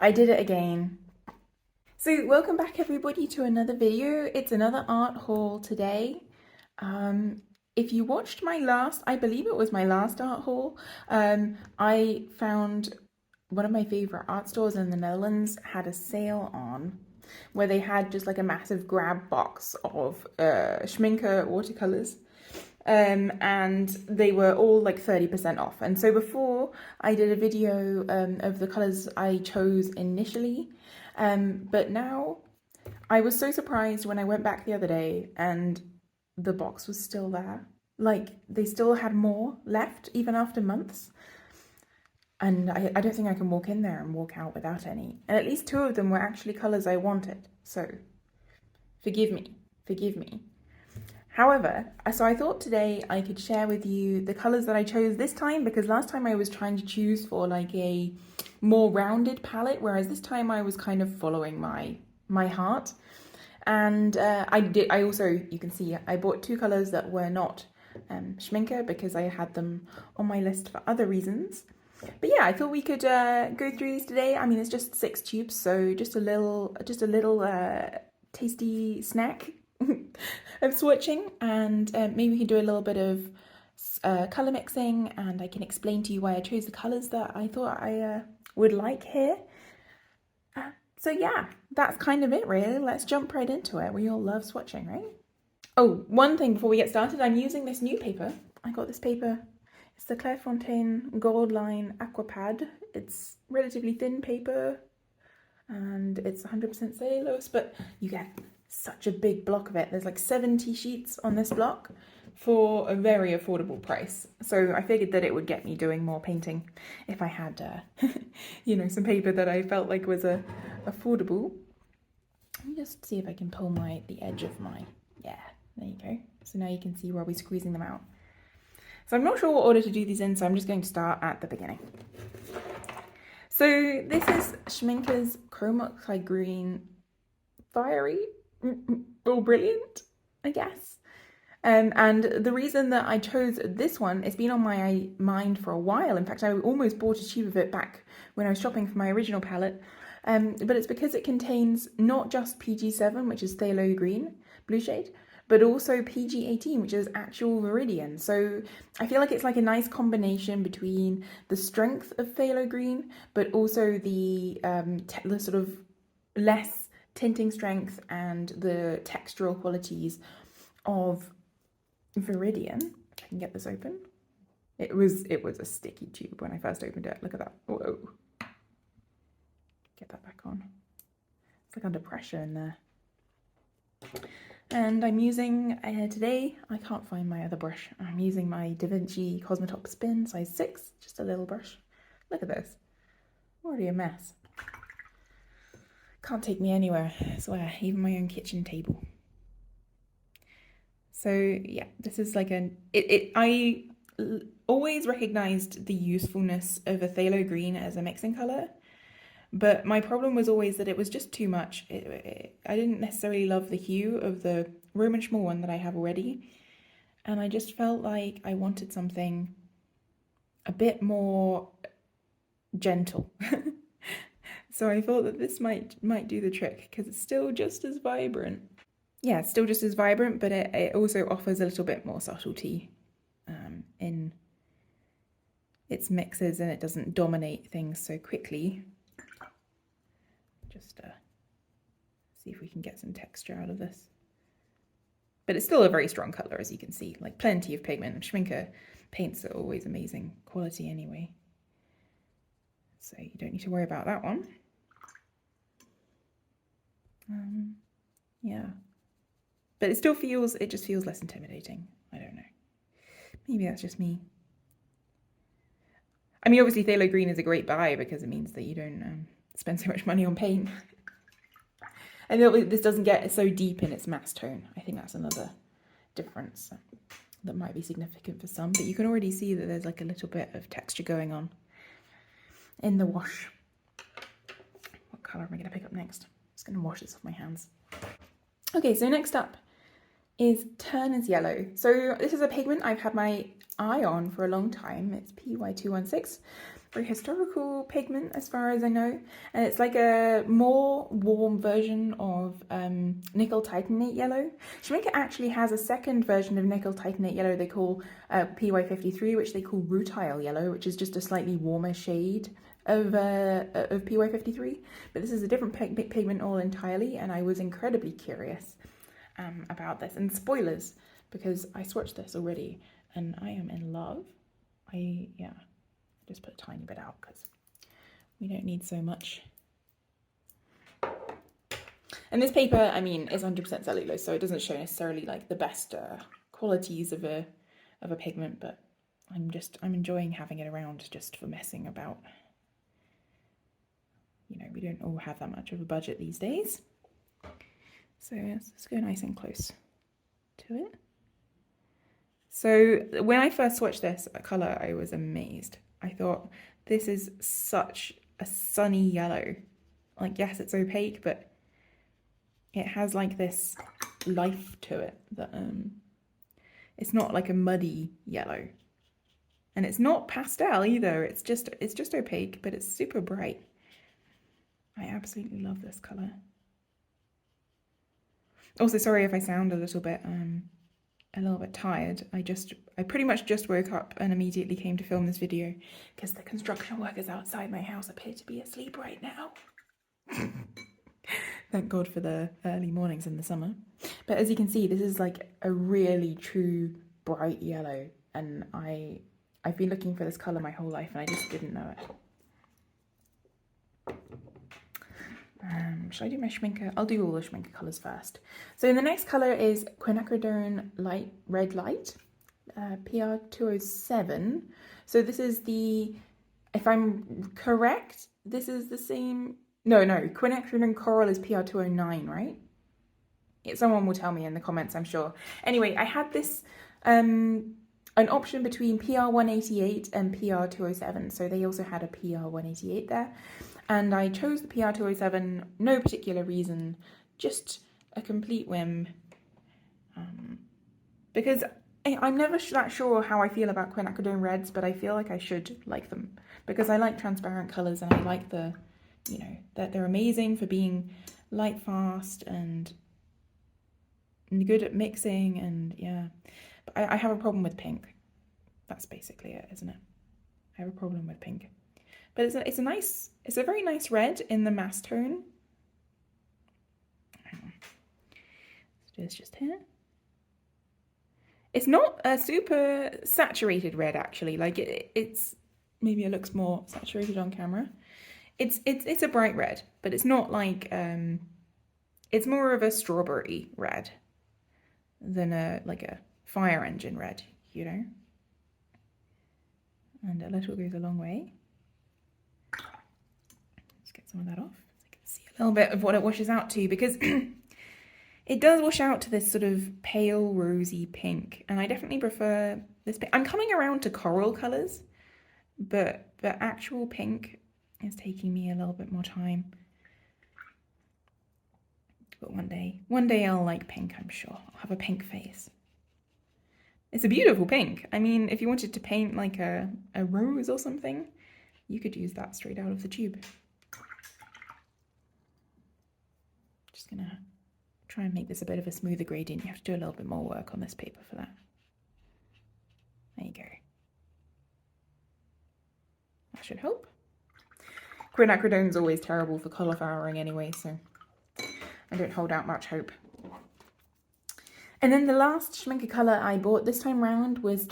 I did it again. So welcome back everybody to another video. It's another art haul today. If you watched my last, I believe it was my last art haul, I found one of my favorite art stores in the Netherlands had a sale on where they had just like a massive grab box of Schminke watercolors. And they were all like 30% off. And so before I did a video of the colors I chose initially, but now I was so surprised when I went back the other day and the box was still there. Like they still had more left even after months. And I don't think I can walk in there and walk out without any. And at least two of them were actually colors I wanted. So forgive me. However, so I thought today I could share with you the colours that I chose this time, because last time I was trying to choose for like a more rounded palette, whereas this time I was kind of following my heart. And I also, you can see, I bought two colours that were not Schminke because I had them on my list for other reasons. But yeah, I thought we could go through these today. I mean, it's just 6 tubes, so just a little tasty snack of swatching, and maybe we can do a little bit of colour mixing, and I can explain to you why I chose the colours that I thought I would like here. So yeah, that's kind of it really. Let's jump right into it. We all love swatching, right? Oh, one thing before we get started, I'm using this new paper. I got this paper. It's the Clairefontaine Gold Line Aquapad. It's relatively thin paper and it's 100% cellulose, but you get such a big block of it. There's like 70 sheets on this block for a very affordable price. So I figured that it would get me doing more painting if I had, you know, some paper that I felt like was affordable. Let me just see if I can pull the edge of my, yeah, there you go. So now you can see where I'll be squeezing them out. So I'm not sure what order to do these in, so I'm just going to start at the beginning. So this is Schminke's Chrome Oxide Green Fiery, or Brilliant, I guess. And the reason that I chose this one, it's been on my mind for a while. In fact, I almost bought a tube of it back when I was shopping for my original palette. But it's because it contains not just PG7, which is phthalo green, blue shade, but also PG18, which is actual Viridian. So I feel like it's like a nice combination between the strength of phthalo green, but also the sort of less tinting strength and the textural qualities of Viridian. If I can get this open. It was a sticky tube when I first opened it. Look at that. Whoa. Get that back on. It's like under pressure in there. And I'm using, today, I can't find my other brush. I'm using my Da Vinci Cosmetop Spin size 6, just a little brush. Look at this. Already a mess. Can't take me anywhere, I swear, even my own kitchen table. So yeah, this is like I always recognized the usefulness of a phthalo green as a mixing color. But my problem was always that it was just too much. I didn't necessarily love the hue of the Roman Schmall one that I have already. And I just felt like I wanted something a bit more gentle. So I thought that this might do the trick because it's still just as vibrant. Yeah, it's still just as vibrant, but it also offers a little bit more subtlety in its mixes, and it doesn't dominate things so quickly. Just see if we can get some texture out of this. But it's still a very strong colour, as you can see, like plenty of pigment. And Schminke paints are always amazing quality anyway. So you don't need to worry about that one. Yeah. But it just feels less intimidating. I don't know. Maybe that's just me. I mean, obviously phthalo green is a great buy because it means that you don't spend so much money on paint. And this doesn't get so deep in its mass tone. I think that's another difference that might be significant for some, but you can already see that there's like a little bit of texture going on in the wash. What colour am I going to pick up next? I'm just going to wash this off my hands. Okay, so next up is Turner's Yellow. So this is a pigment I've had my eye on for a long time. It's PY216. very historical pigment as far as I know, and it's like a more warm version of nickel titanate yellow. Schmincke actually has a second version of nickel titanate yellow they call PY53, which they call rutile yellow, which is just a slightly warmer shade of PY53, but this is a different pigment all entirely, and I was incredibly curious about this. And spoilers, because I swatched this already and I am in love. Yeah, just put a tiny bit out because we don't need so much. And this paper, I mean, is 100% cellulose, so it doesn't show necessarily like the best qualities of a pigment, but I'm enjoying having it around just for messing about. You know, we don't all have that much of a budget these days. So let's go nice and close to it. So when I first swatched this colour, I was amazed. I thought, this is such a sunny yellow. Like, yes, it's opaque, but it has like this life to it that it's not like a muddy yellow. And it's not pastel either. It's just opaque, but it's super bright. I absolutely love this colour. Also, sorry if I sound a little bit tired. I pretty much just woke up and immediately came to film this video because the construction workers outside my house appear to be asleep right now. Thank God for the early mornings in the summer. But as you can see, this is like a really true bright yellow, and I've been looking for this colour my whole life and I just didn't know it. Should I do my Schmincke? I'll do all the Schmincke colours first. So the next colour is quinacridone light red light, PR207. So this is the, if I'm correct, this is the same. No, quinacridone coral is PR209, right? Someone will tell me in the comments, I'm sure. Anyway, I had this an option between PR188 and PR207. So they also had a PR188 there. And I chose the PR207, no particular reason, just a complete whim. Because I'm never that sure how I feel about quinacridone reds, but I feel like I should like them. Because I like transparent colours and I like the, you know, that they're amazing for being light fast and good at mixing, and yeah. But I have a problem with pink. That's basically it, isn't it? I have a problem with pink. But it's a very nice red in the mass tone. Let's do this just here. It's not a super saturated red actually. Like it's maybe it looks more saturated on camera. It's a bright red, but it's not like it's more of a strawberry red than a fire engine red, you know. And a little goes a long way. Get some of that off so you can see a little bit of what it washes out to, because it does wash out to this sort of pale rosy pink, and I definitely prefer this pink. I'm coming around to coral colours, but actual pink is taking me a little bit more time. But one day I'll like pink, I'm sure. I'll have a pink face. It's a beautiful pink. I mean, if you wanted to paint like a rose or something, you could use that straight out of the tube. Just gonna try and make this a bit of a smoother gradient. You have to do a little bit more work on this paper for that. There you go. That should help. Quinacridone's always terrible for cauliflowering anyway, so I don't hold out much hope. And then the last Schmincke colour I bought this time round was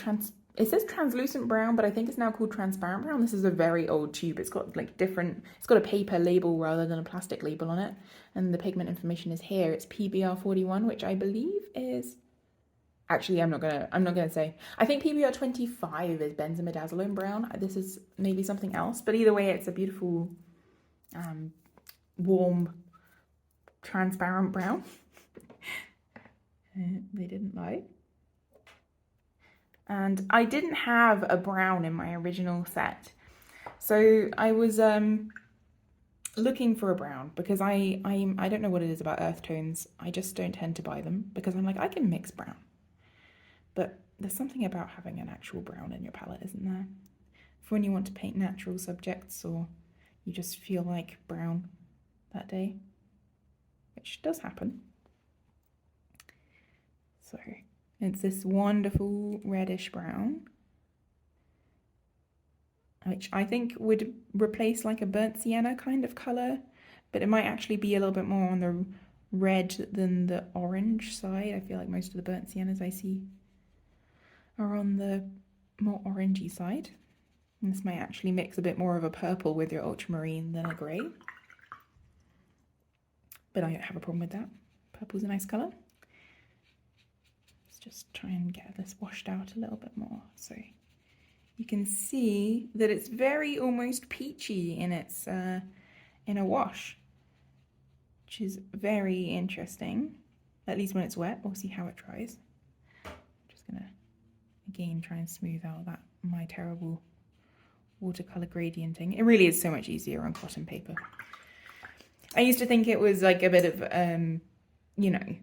it says translucent brown, but I think it's now called transparent brown. This is a very old tube. It's got like it's got a paper label rather than a plastic label on it. And the pigment information is here. It's PBR41, which I believe is, actually I'm not gonna say. I think PBR25 is benzimidazoline brown. This is maybe something else, but either way, it's a beautiful, warm, transparent brown. They didn't lie. And I didn't have a brown in my original set, so I was looking for a brown, because I don't know what it is about earth tones. I just don't tend to buy them because I'm like, I can mix brown, but there's something about having an actual brown in your palette, isn't there? for when you want to paint natural subjects or you just feel like brown that day, which does happen. So it's this wonderful reddish brown, which I think would replace like a burnt sienna kind of colour, but it might actually be a little bit more on the red than the orange side. I feel like most of the burnt siennas I see are on the more orangey side. And this might actually mix a bit more of a purple with your ultramarine than a grey. But I don't have a problem with that. Purple's a nice colour. Let's just try and get this washed out a little bit more. So you can see that it's very almost peachy in its in a wash, which is very interesting, at least when it's wet. We'll see how it dries. I'm just gonna again try and smooth out that my terrible watercolor gradienting. It really is so much easier on cotton paper. I used to think it was like a bit of you know,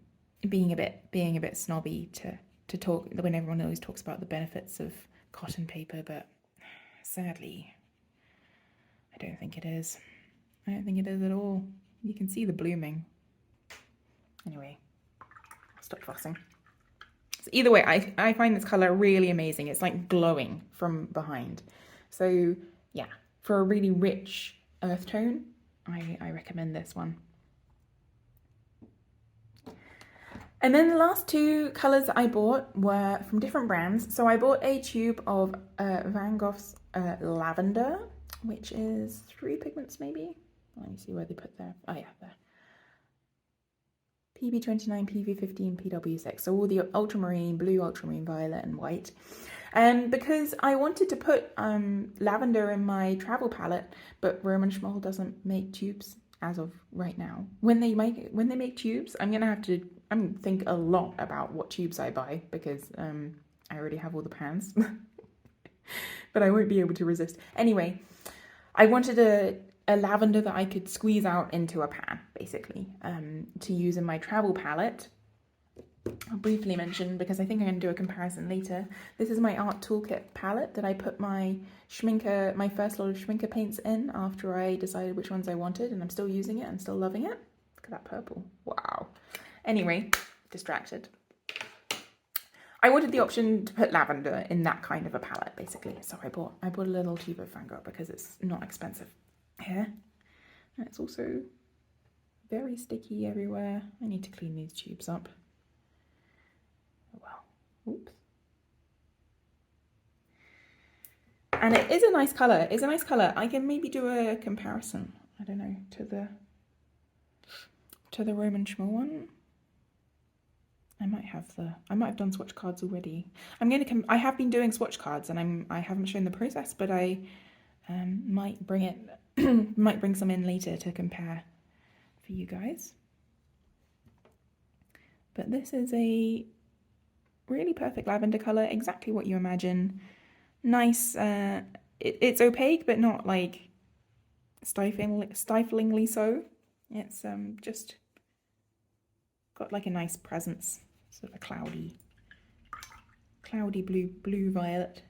being a bit snobby to talk when everyone always talks about the benefits of cotton paper, but sadly I don't think it is. I don't think it is at all. You can see the blooming. Anyway, I'll stop fussing. So either way, I find this colour really amazing. It's like glowing from behind. So yeah, for a really rich earth tone, I recommend this one. And then the last two colours I bought were from different brands. So I bought a tube of Van Gogh's Lavender, which is 3 pigments maybe. Let me see where they put there. Oh yeah, there. PB29, PV15, PW6. So all the ultramarine, blue, ultramarine, violet and white. Because I wanted to put lavender in my travel palette, but Roman Schmoll doesn't make tubes as of right now. When they make tubes, I'm gonna think a lot about what tubes I buy, because I already have all the pans. But I won't be able to resist. Anyway, I wanted a lavender that I could squeeze out into a pan, basically, to use in my travel palette. I'll briefly mention, because I think I'm going to do a comparison later. This is my Art Toolkit palette that I put my first lot of Schminker paints in after I decided which ones I wanted, and I'm still using it. I'm still loving it. Look at that purple. Wow. Anyway, distracted. I wanted the option to put lavender in that kind of a palette, basically. So I bought a little tube of Van Gogh because it's not expensive here. And it's also very sticky everywhere. I need to clean these tubes up. Well, oops. And it is a nice colour. It's a nice colour. I can maybe do a comparison, I don't know, to the Roman Schmoll one. I might have done swatch cards already. I have been doing swatch cards, and I haven't shown the process, but I might bring some in later to compare for you guys. But this is a really perfect lavender colour, exactly what you imagine. Nice, it's opaque, but not like stiflingly so. It's just got like a nice presence, sort of a cloudy blue violet.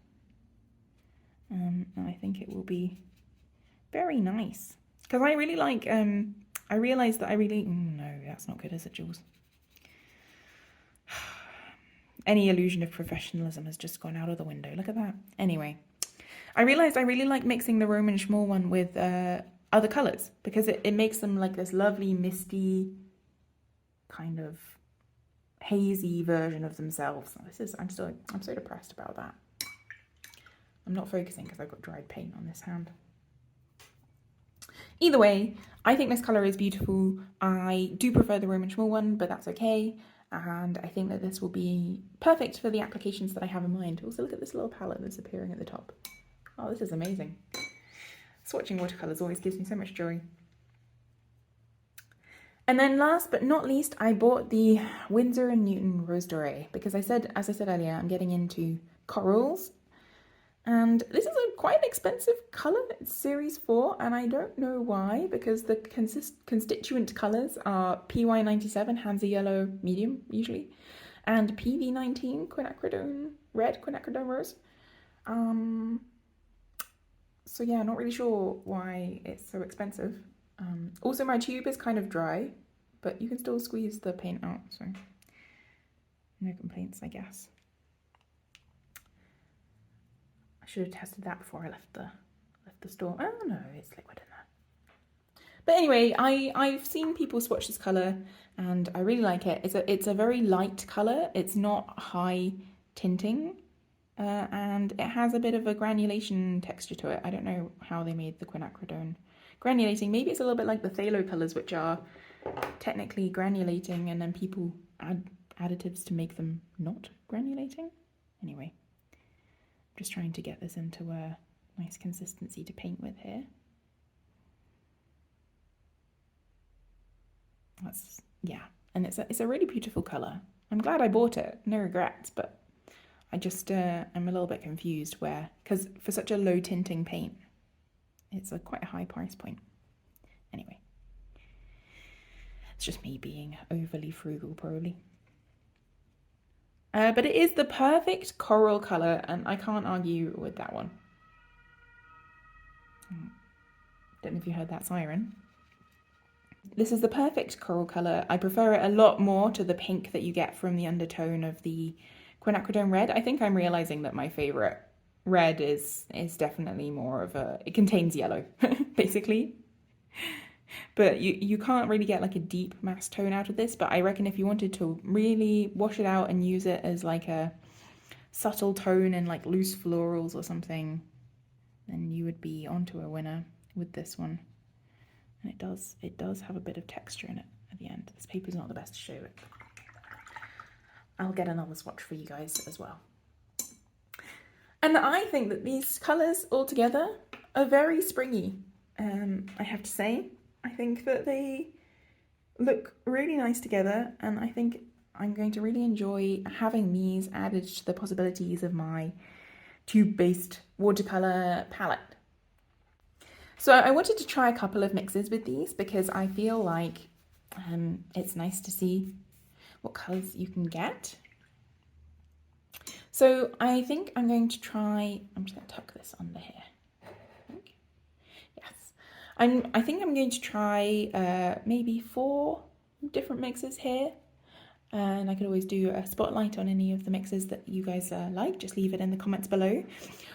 And I think it will be very nice, because I really like, I realised that no, that's not good, is it, Jules? Any illusion of professionalism has just gone out of the window. Look at that. Anyway, I realised I really like mixing the Roman Schmoll one with other colours, because it makes them like this lovely, misty, kind of hazy version of themselves. I'm so depressed about that. I'm not focusing because I've got dried paint on this hand. Either way, I think this colour is beautiful. I do prefer the Roman Schmoll one, but that's okay. And I think that this will be perfect for the applications that I have in mind. Also, look at this little palette that's appearing at the top. Oh, this is amazing. Swatching watercolours always gives me so much joy. And then last but not least, I bought the Winsor & Newton Rose Doré, because as I said earlier, I'm getting into corals. And this is quite an expensive colour. It's series 4, and I don't know why, because the constituent colours are PY97, Hansa Yellow Medium, usually, and PV19, Quinacridone Red, Quinacridone Rose. So yeah, not really sure why it's so expensive. Also, my tube is kind of dry, but you can still squeeze the paint out, so no complaints, I guess. I should have tested that before I left the store. Oh no, it's liquid in there. But anyway, I've seen people swatch this colour and I really like it. It's a very light colour. It's not high tinting. And it has a bit of a granulation texture to it. I don't know how they made the quinacridone granulating. Maybe it's a little bit like the phthalo colours, which are technically granulating, and then people add additives to make them not granulating. Anyway, I'm just trying to get this into a nice consistency to paint with here. Yeah, and it's a really beautiful colour. I'm glad I bought it. No regrets, but I just, I'm a little bit confused because for such a low tinting paint, it's quite a high price point. Anyway, it's just me being overly frugal probably. But it is the perfect coral colour and I can't argue with that one. Don't know if you heard that siren. This is the perfect coral colour. I prefer it a lot more to the pink that you get from the undertone of the quinacridone red. I think I'm realizing that my favorite red is definitely more of it contains yellow basically, but you can't really get like a deep mass tone out of this. But I reckon if you wanted to really wash it out and use it as like a subtle tone in like loose florals or something, then you would be onto a winner with this one. And it does have a bit of texture in it at the end. This paper's not the best to show it. I'll get another swatch for you guys as well. And I think that these colours all together are very springy, I have to say. I think that they look really nice together, and I think I'm going to really enjoy having these added to the possibilities of my tube-based watercolour palette. So I wanted to try a couple of mixes with these because I feel like it's nice to see what colours you can get. So I think I'm going to try, I'm just going to tuck this under here. Yes. I think I'm going to try maybe 4 different mixes here. And I could always do a spotlight on any of the mixes that you guys like. Just leave it in the comments below.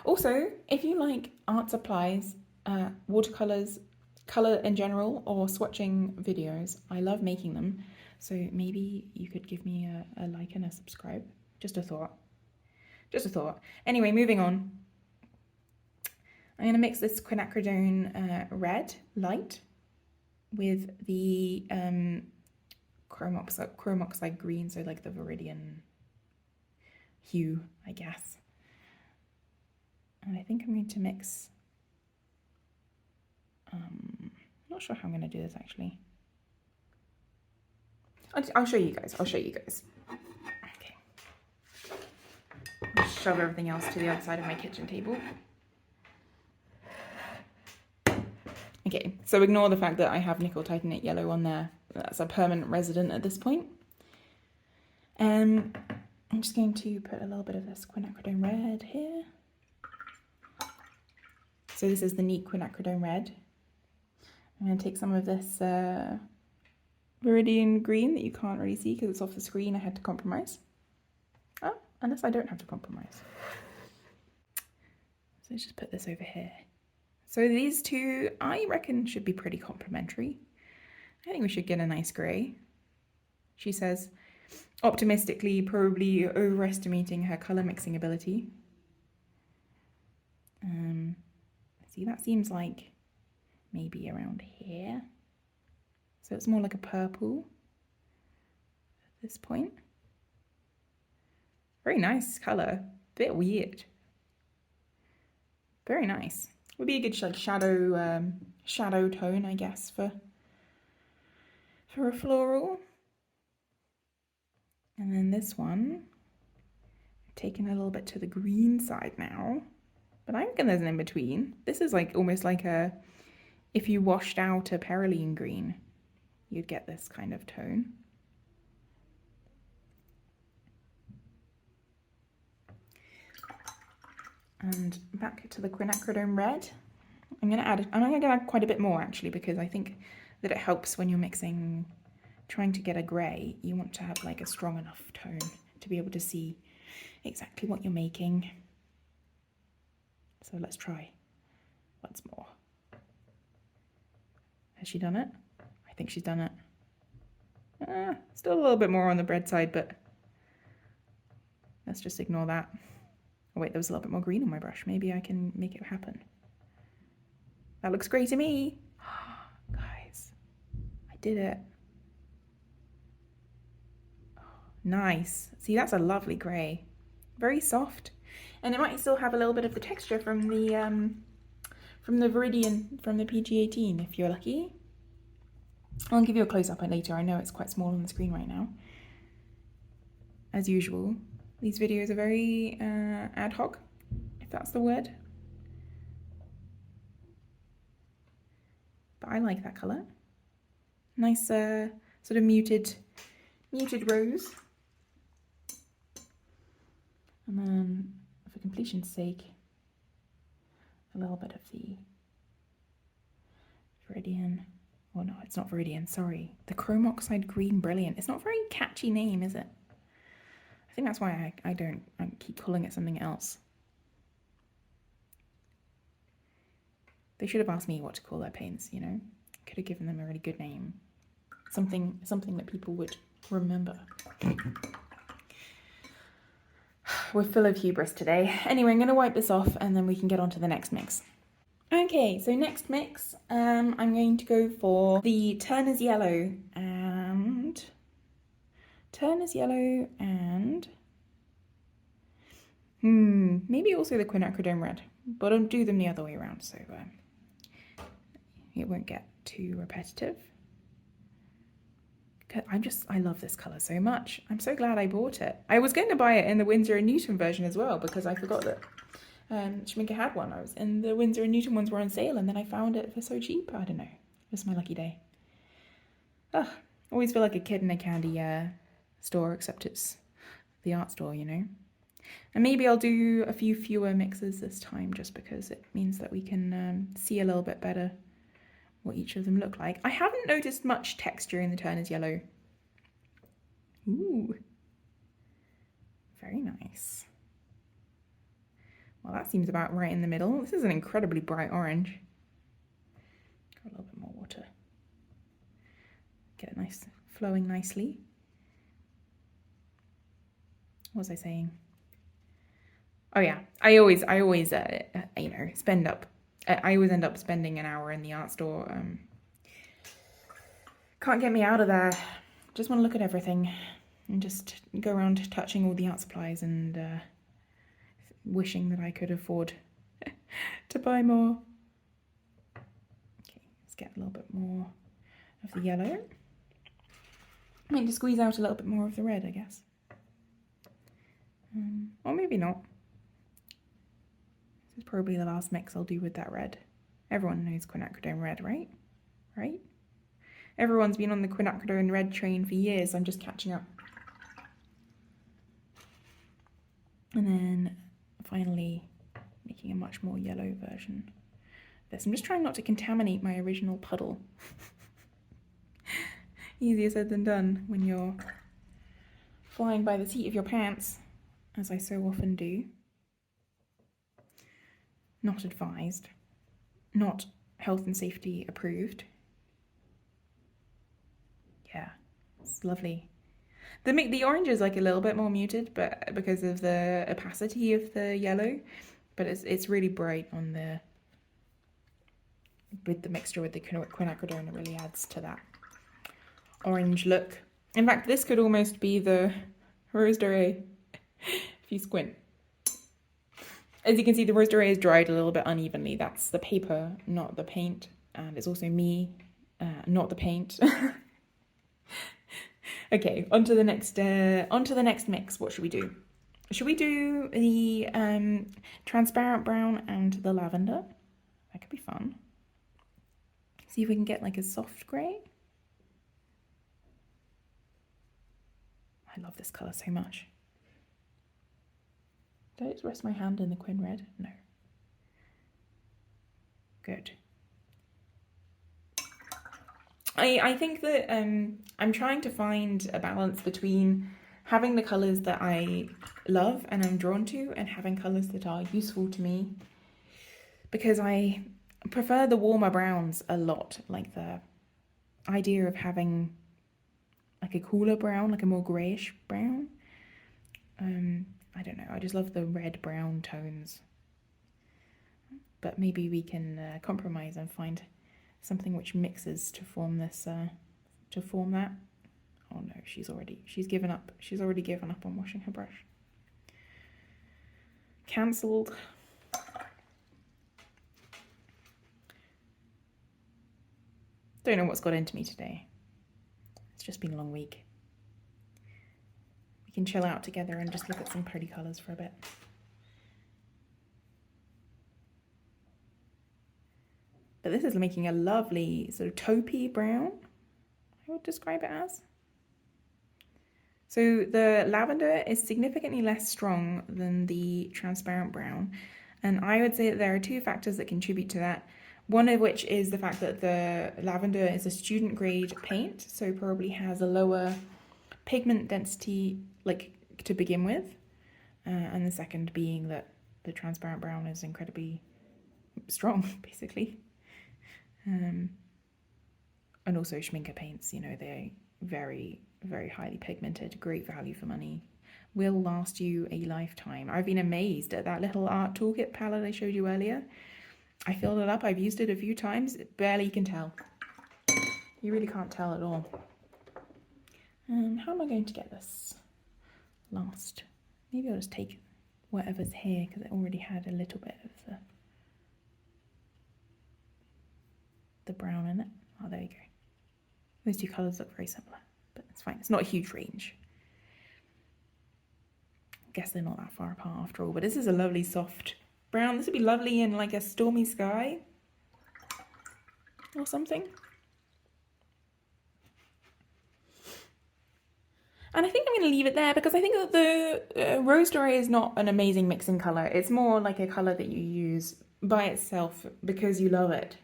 Also, if you like art supplies, watercolours, colour in general, or swatching videos, I love making them. So maybe you could give me a like and a subscribe. Just a thought. Just a thought. Anyway, moving on. I'm going to mix this quinacridone red light with the chrome oxide green, so like the Viridian hue, I guess. And I think I'm going to mix, not sure how I'm going to do this actually. I'll show you guys, Okay. I'll shove everything else to the other side of my kitchen table. Okay, so ignore the fact that I have nickel titanate yellow on there. That's a permanent resident at this point. I'm just going to put a little bit of this quinacridone red here. So this is the neat quinacridone red. I'm going to take some of this Viridian green that you can't really see because it's off the screen. I had to compromise. Oh, unless I don't have to compromise. So let's just put this over here. So these two, I reckon, should be pretty complementary. I think we should get a nice grey. She says, optimistically, probably overestimating her colour mixing ability. See, that seems like maybe around here. So it's more like a purple at this point. Very nice colour, bit weird. Very nice. Would be a good like shadow tone, I guess, for a floral. And then this one, I've taken a little bit to the green side now, but I reckon there's an in-between. This is like almost like if you washed out a Peroline green, you'd get this kind of tone. And back to the quinacridone red. I'm gonna add quite a bit more actually, because I think that it helps when you're mixing, trying to get a grey. You want to have like a strong enough tone to be able to see exactly what you're making. So let's try once more. Has she done it? I think she's done it. Still a little bit more on the bread side, but let's just ignore that. Oh wait, there was a little bit more green on my brush. Maybe I can make it happen. That looks great to me. Guys, I did it. Nice. See, that's a lovely grey. Very soft. And it might still have a little bit of the texture from the Viridian, from the PG18 if you're lucky. I'll give you a close-up later. I know it's quite small on the screen right now. As usual, these videos are very ad hoc, if that's the word. But I like that colour. Nice sort of muted rose. And then, for completion's sake, a little bit of the Viridian. Oh no, it's not Viridian, sorry. The Chrome Oxide Green Brilliant. It's not a very catchy name, is it? I think that's why I keep calling it something else. They should have asked me what to call their paints, you know? Could have given them a really good name. Something that people would remember. We're full of hubris today. Anyway, I'm going to wipe this off and then we can get on to the next mix. Okay, so next mix, I'm going to go for the Turner's Yellow and maybe also the Quinacridone Red, but I'll do them the other way around so it won't get too repetitive. I love this colour so much. I'm so glad I bought it. I was going to buy it in the Winsor & Newton version as well because I forgot that Schminke had one. And the Winsor & Newton ones were on sale and then I found it for so cheap. I don't know. It was my lucky day. Ugh, always feel like a kid in a candy store, except it's the art store, you know. And maybe I'll do a few fewer mixes this time just because it means that we can see a little bit better what each of them look like. I haven't noticed much texture in the Turner's Yellow. Ooh, very nice. Well, that seems about right in the middle. This is an incredibly bright orange. Got a little bit more water. Get it nice, flowing nicely. What was I saying? Oh yeah, I always you know, spend up. I always end up spending an hour in the art store. Can't get me out of there. Just want to look at everything and just go around touching all the art supplies and wishing that I could afford to buy more. Okay, let's get a little bit more of the yellow. I mean, to squeeze out a little bit more of the red, I guess. Or maybe not. This is probably the last mix I'll do with that red. Everyone knows Quinacridone Red, right? Right? Everyone's been on the Quinacridone Red train for years. I'm just catching up. And then finally making a much more yellow version of this. I'm just trying not to contaminate my original puddle. Easier said than done when you're flying by the seat of your pants, as I so often do. Not advised. Not health and safety approved. Yeah, it's lovely. The orange is like a little bit more muted, but because of the opacity of the yellow, but it's really bright on the with the mixture with the quinacridone. It really adds to that orange look. In fact, this could almost be the Rose Dorée if you squint. As you can see, the Rose Dorée is dried a little bit unevenly. That's the paper, not the paint, and it's also me, not the paint. Okay, on to the next mix. What should we do? Should we do the transparent brown and the lavender? That could be fun. See if we can get like a soft grey. I love this colour so much. Did I just rest my hand in the Quin Red? No. Good. I think that I'm trying to find a balance between having the colours that I love and I'm drawn to and having colours that are useful to me, because I prefer the warmer browns a lot, like the idea of having like a cooler brown, like a more greyish brown. I don't know, I just love the red brown tones, but maybe we can compromise and find something which mixes to form this, to form that. Oh no, she's given up. She's already given up on washing her brush. Cancelled. Don't know what's got into me today. It's just been a long week. We can chill out together and just look at some pretty colours for a bit. But this is making a lovely sort of taupey brown, I would describe it as. So the lavender is significantly less strong than the transparent brown. And I would say that there are two factors that contribute to that. One of which is the fact that the lavender is a student grade paint, so probably has a lower pigment density, like, to begin with. And the second being that the transparent brown is incredibly strong, basically. And also schminker paints, you know, they're very, very highly pigmented, great value for money, will last you a lifetime. I've been amazed at that little art toolkit palette I showed you earlier. I filled it up, I've used it a few times, barely can tell. You really can't tell at all. How am I going to get this last? Maybe I'll just take whatever's here, because it already had a little bit of the brown in it. Oh, there you go. Those two colours look very similar, but it's fine. It's not a huge range. I guess they're not that far apart after all, but this is a lovely soft brown. This would be lovely in like a stormy sky or something. And I think I'm going to leave it there, because I think that the Rose Doré is not an amazing mixing colour. It's more like a colour that you use by itself because you love it.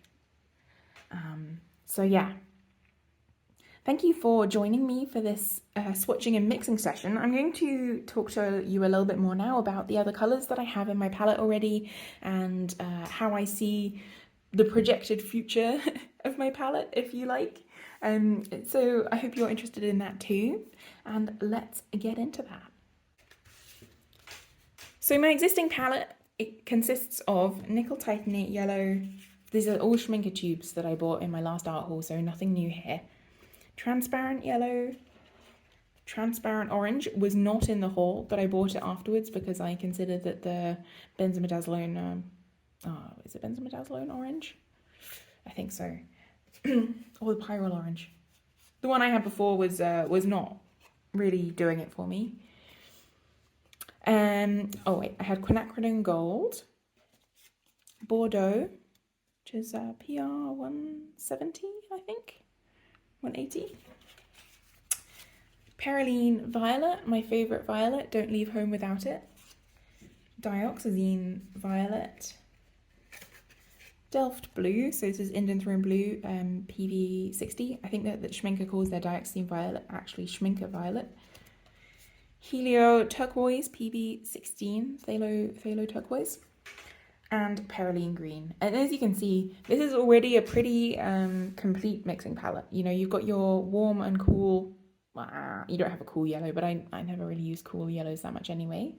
So yeah, thank you for joining me for this swatching and mixing session. I'm going to talk to you a little bit more now about the other colours that I have in my palette already, and how I see the projected future of my palette, if you like. So I hope you're interested in that too, and let's get into that. So my existing palette, it consists of nickel titanate yellow. These are all schminker tubes that I bought in my last art haul, so nothing new here. Transparent yellow, transparent orange was not in the haul, but I bought it afterwards because I considered that the benzimidazoline, is it benzimidazoline orange? I think so. Or the pyrrole orange. The one I had before was not really doing it for me. Oh wait, I had quinacridone gold, Bordeaux, which is PR 170, I think, 180. Perylene violet, my favourite violet, don't leave home without it. Dioxazine violet. Delft blue, so this is Indanthrone blue, PV60. I think that Schminker calls their dioxazine violet actually Schminker violet. Helio turquoise, PV16, phthalo turquoise. And Perylene green. And as you can see, this is already a pretty complete mixing palette. You know, you've got your warm and cool, you don't have a cool yellow, but I never really use cool yellows that much anyway.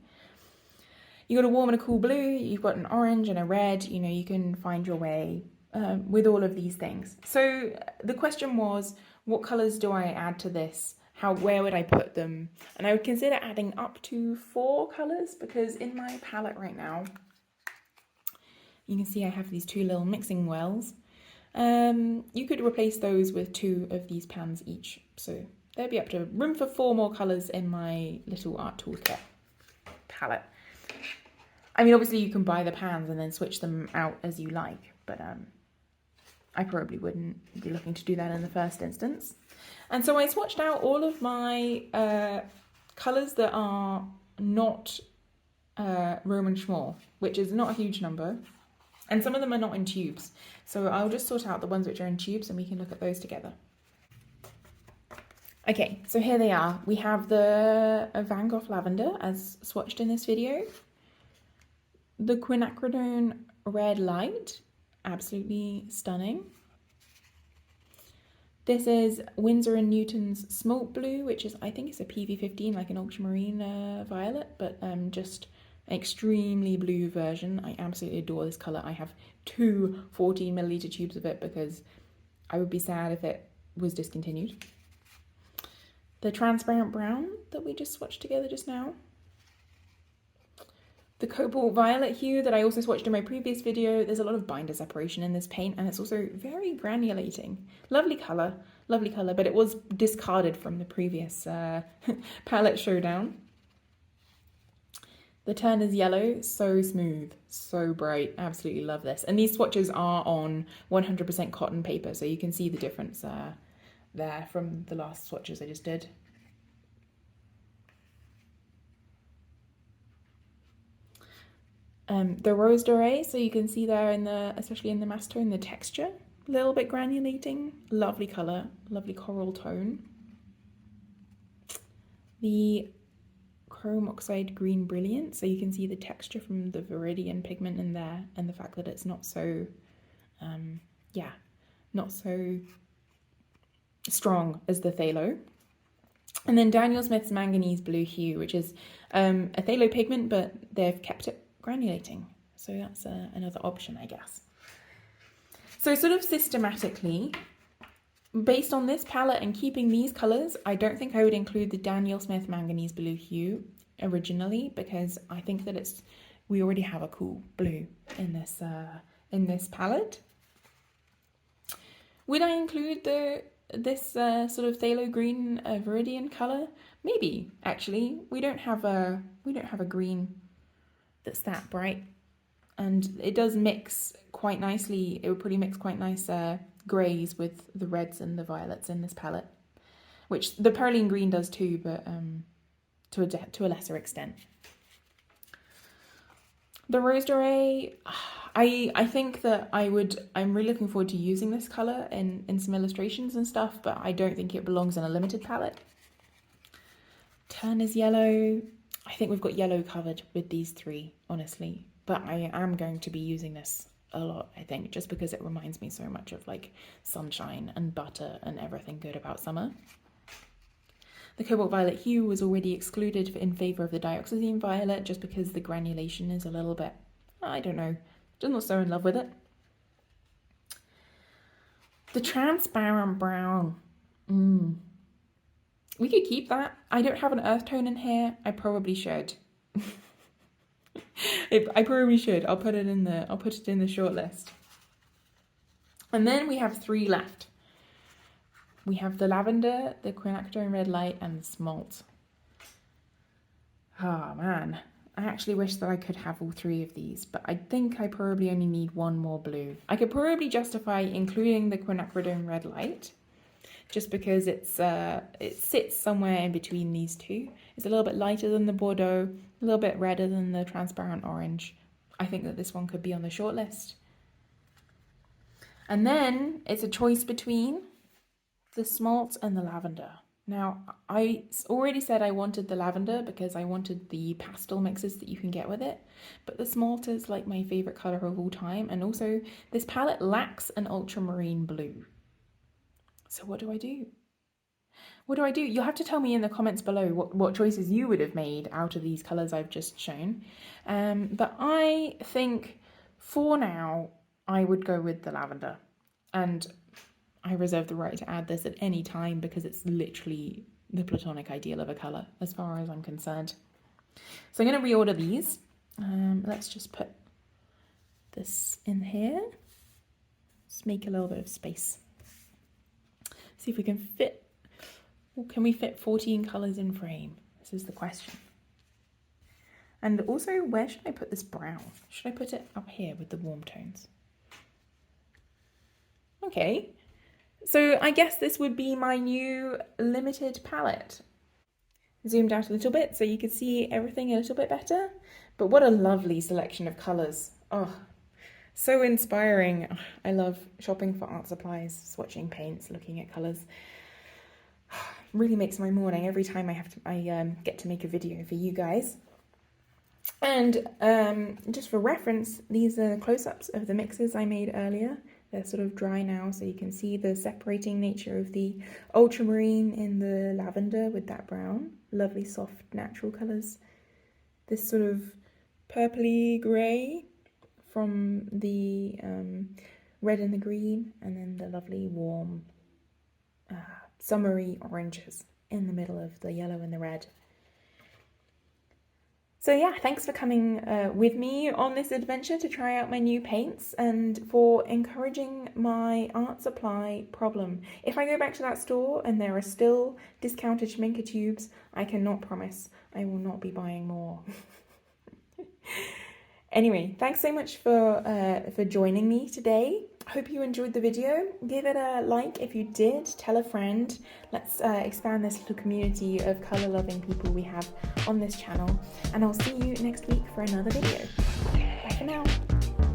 You've got a warm and a cool blue, you've got an orange and a red, you know, you can find your way with all of these things. So the question was, what colours do I add to this? Where would I put them? And I would consider adding up to 4 colours, because in my palette right now, you can see I have these 2 little mixing wells. You could replace those with 2 of these pans each. So there'd be up to room for 4 more colours in my little art toolkit palette. I mean, obviously you can buy the pans and then switch them out as you like, but I probably wouldn't be looking to do that in the first instance. And so I swatched out all of my colours that are not Roman Schmall, which is not a huge number. And some of them are not in tubes. So I'll just sort out the ones which are in tubes and we can look at those together. Okay, so here they are. We have the Van Gogh Lavender as swatched in this video. The quinacridone Red Light, absolutely stunning. This is Winsor & Newton's Smoke Blue, which is, I think it's a PV15, like an ultramarine violet, but just an extremely blue version. I absolutely adore this colour. I have two 14ml tubes of it because I would be sad if it was discontinued. The transparent brown that we just swatched together just now. The cobalt violet hue that I also swatched in my previous video. There's a lot of binder separation in this paint and it's also very granulating. Lovely colour, but it was discarded from the previous palette showdown. The Turner's Yellow, so smooth, so bright, absolutely love this. And these swatches are on 100% cotton paper, so you can see the difference there from the last swatches I just did. The Rose Doré, so you can see there in the, especially in the Macetone, the texture, a little bit granulating, lovely colour, lovely coral tone. The Chrome Oxide Green Brilliant, so you can see the texture from the Viridian pigment in there and the fact that it's not so, not so strong as the phthalo. And then Daniel Smith's Manganese Blue Hue, which is a phthalo pigment, but they've kept it granulating, so that's another option, I guess. So sort of systematically, based on this palette and keeping these colours, I don't think I would include the Daniel Smith Manganese Blue Hue originally, because I think that we already have a cool blue in this palette. Would I include this sort of phthalo green Viridian colour? Maybe, actually. We don't have a green that's that bright, and it does mix quite nicely. It would probably mix quite nice greys with the reds and the violets in this palette, which the Perylene Green does too, but to a lesser extent. The Rose Doré, I think that I'm really looking forward to using this colour in some illustrations and stuff, but I don't think it belongs in a limited palette. Turner's Yellow, I think we've got yellow covered with these three, honestly, but I am going to be using this a lot, I think, just because it reminds me so much of like sunshine and butter and everything good about summer. The Cobalt Violet Hue was already excluded in favour of the Dioxazine Violet, just because the granulation is a little bit, I don't know, just not so in love with it. The Transparent Brown, we could keep that. I don't have an earth tone in here. I probably should. I probably should. I'll put it in the shortlist. And then we have three left. We have the Lavender, the Quinacridone Red Light, and the Smalt. Oh man, I actually wish that I could have all three of these, but I think I probably only need one more blue. I could probably justify including the Quinacridone Red Light, just because it sits somewhere in between these two. It's a little bit lighter than the Bordeaux, a little bit redder than the Transparent Orange. I think that this one could be on the shortlist. And then it's a choice between the Smalt and the Lavender. Now, I already said I wanted the Lavender because I wanted the pastel mixes that you can get with it, but the Smalt is like my favourite colour of all time, and also this palette lacks an ultramarine blue. So what do I do? What do I do? You'll have to tell me in the comments below what choices you would have made out of these colours I've just shown. But I think for now, I would go with the Lavender. And I reserve the right to add this at any time because it's literally the platonic ideal of a colour as far as I'm concerned. So I'm going to reorder these. Let's just put this in here. Just make a little bit of space. See if we can fit, or can we fit 14 colours in frame? This is the question. And also, where should I put this brown? Should I put it up here with the warm tones? Okay, so I guess this would be my new limited palette. Zoomed out a little bit so you can see everything a little bit better. But what a lovely selection of colours. Oh, So inspiring. I love shopping for art supplies, swatching paints, looking at colours. Really makes my morning every time I get to make a video for you guys. And just for reference, these are close-ups of the mixes I made earlier. They're sort of dry now, so you can see the separating nature of the ultramarine in the lavender with that brown. Lovely, soft, natural colours. This sort of purpley grey from the red and the green, and then the lovely, warm, summery oranges in the middle of the yellow and the red. So yeah, thanks for coming with me on this adventure to try out my new paints and for encouraging my art supply problem. If I go back to that store and there are still discounted Schminke tubes, I cannot promise I will not be buying more. Anyway, thanks so much for joining me today. Hope you enjoyed the video. Give it a like if you did. Tell a friend. Let's expand this little community of colour-loving people we have on this channel. And I'll see you next week for another video. Bye for now.